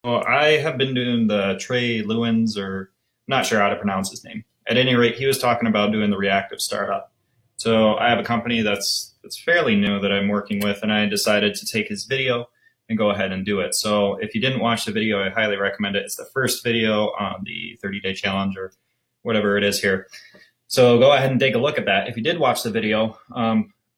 Well, I have been doing the Trey Lewins, or I'm not sure how to pronounce his name. At any rate, he was talking about doing the reactive startup. So I have a company that's fairly new that I'm working with, and I decided to take his video and go ahead and do it. So if you didn't watch the video, I highly recommend it. It's the first video on the 30-day challenge or whatever it is here. So go ahead and take a look at that. If you did watch the video,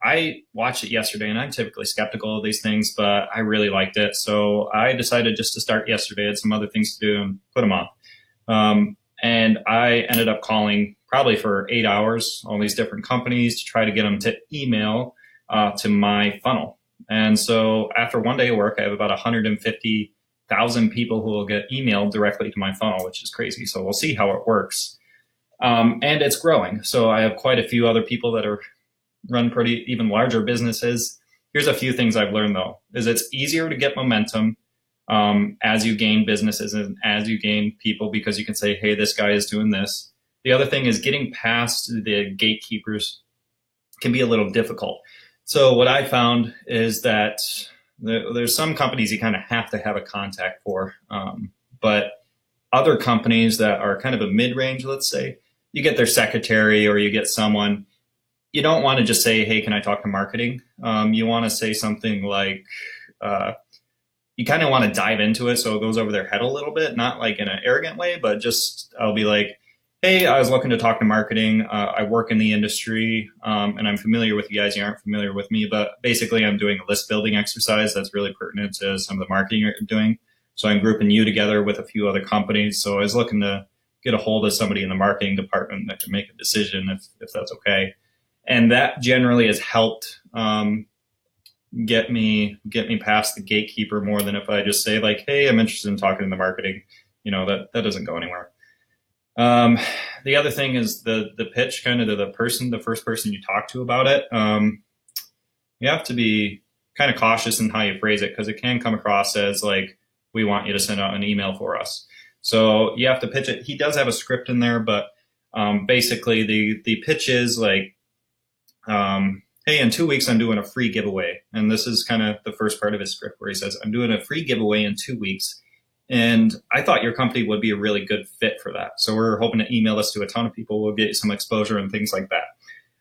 I watched it yesterday, and I'm typically skeptical of these things, but I really liked it. So I decided just to start yesterday. I had some other things to do and put them off. And I ended up calling probably for 8 hours all these different companies to try to get them to email to my funnel. And so after one day of work, I have about 150,000 people who will get emailed directly to my funnel, which is crazy. So we'll see how it works. And it's growing. So I have quite a few other people that are run pretty even larger businesses. Here's a few things I've learned though, is it's easier to get momentum as you gain businesses and as you gain people, because you can say, hey, this guy is doing this. The other thing is getting past the gatekeepers can be a little difficult. So what I found is that there's some companies you kind of have to have a contact for, but other companies that are kind of a mid-range, let's say, you get their secretary or you get someone. You don't want to just say, hey, can I talk to marketing? You want to say something like, you kind of want to dive into it so it goes over their head a little bit, not like in an arrogant way, but just I'll be like, hey, I was looking to talk to marketing. I work in the industry, and I'm familiar with you guys. You aren't familiar with me, but basically I'm doing a list building exercise that's really pertinent to some of the marketing you're doing. So I'm grouping you together with a few other companies. So I was looking to get a hold of somebody in the marketing department that can make a decision if that's okay. And that generally has helped get me past the gatekeeper more than if I just say like, hey, I'm interested in talking to the marketing. That doesn't go anywhere. The other thing is the pitch, kind of to the first person you talk to about it. You have to be kind of cautious in how you phrase it, because it can come across as like, we want you to send out an email for us. So you have to pitch it. He does have a script in there, but basically the pitch is like, hey, in 2 weeks, I'm doing a free giveaway. And this is kind of the first part of his script where he says, I'm doing a free giveaway in 2 weeks. And I thought your company would be a really good fit for that. So we're hoping to email this to a ton of people. We'll get you some exposure and things like that.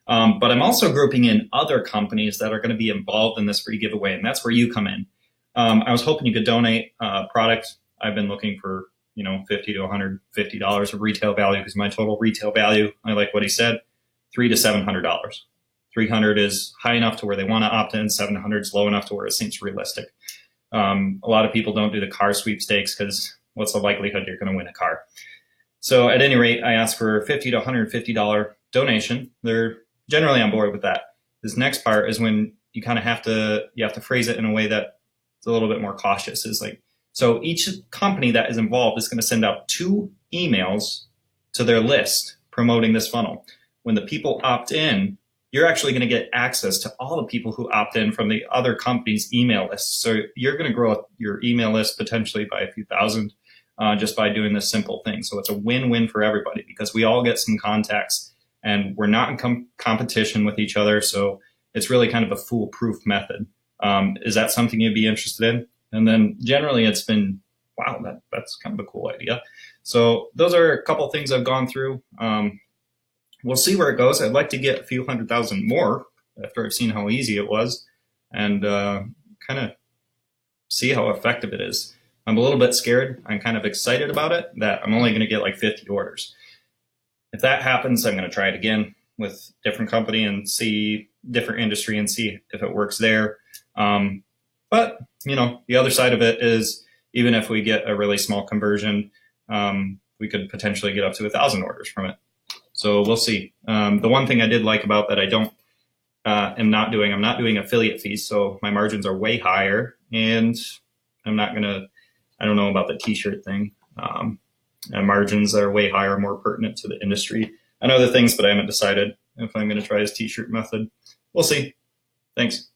But I'm also grouping in other companies that are going to be involved in this free giveaway. And that's where you come in. I was hoping you could donate a product. I've been looking for, $50 to $150 of retail value, because my total retail value, I like what he said, $300 to $700. 300 is high enough to where they want to opt in. 700 is low enough to where it seems realistic. A lot of people don't do the car sweepstakes because what's the likelihood you're going to win a car? So at any rate, I asked for $50 to $150 donation. They're generally on board with that. This next part is when you kind of have to phrase it in a way that it's a little bit more cautious. Is like, so each company that is involved is going to send out 2 emails to their list promoting this funnel. When the people opt in, you're actually going to get access to all the people who opt in from the other company's email lists. So you're going to grow your email list potentially by a few thousand just by doing this simple thing. So it's a win-win for everybody, because we all get some contacts and we're not in competition with each other. So it's really kind of a foolproof method. Is that something you'd be interested in? And then generally it's been, wow, that's kind of a cool idea. So those are a couple things I've gone through. We'll see where it goes. I'd like to get a few 100,000 more after I've seen how easy it was, and kind of see how effective it is. I'm a little bit scared. I'm kind of excited about it, that I'm only going to get like 50 orders. If that happens, I'm going to try it again with different company and see different industry and see if it works there. But, the other side of it is, even if we get a really small conversion, we could potentially get up to 1,000 orders from it. So we'll see. The one thing I did like about that I'm not doing affiliate fees. So my margins are way higher, and I don't know about the t-shirt thing. Margins are way higher, more pertinent to the industry and other things, but I haven't decided if I'm going to try his t-shirt method. We'll see. Thanks.